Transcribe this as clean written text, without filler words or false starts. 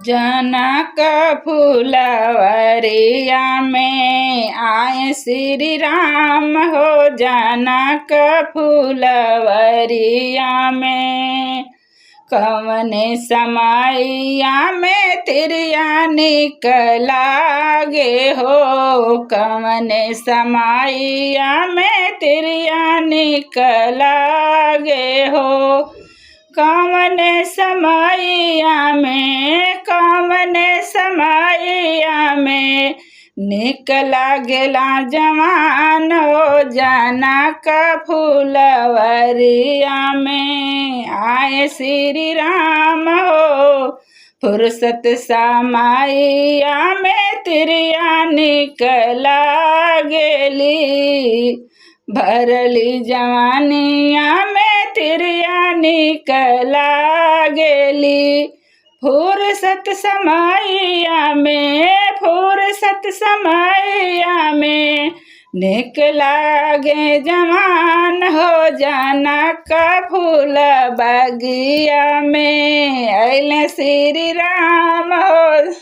जनक फुलवरिया में आए श्री राम हो। जनक फुलवरिया में कवने समैया में तिरिया निकला गे हो। कवने समैया में तिरिया निकला गे हो। कवने समैया में निकला गेला जवान हो। जनक फुलवरिया में आए श्री राम हो। फुर्सत समैया में तिरिया निकला गेली। भरली जवानिया में तिरिया निकला गेली। फुर्सत समैया में निकला गे जवान हो। जनक फूल बगिया में अइले श्री राम हो।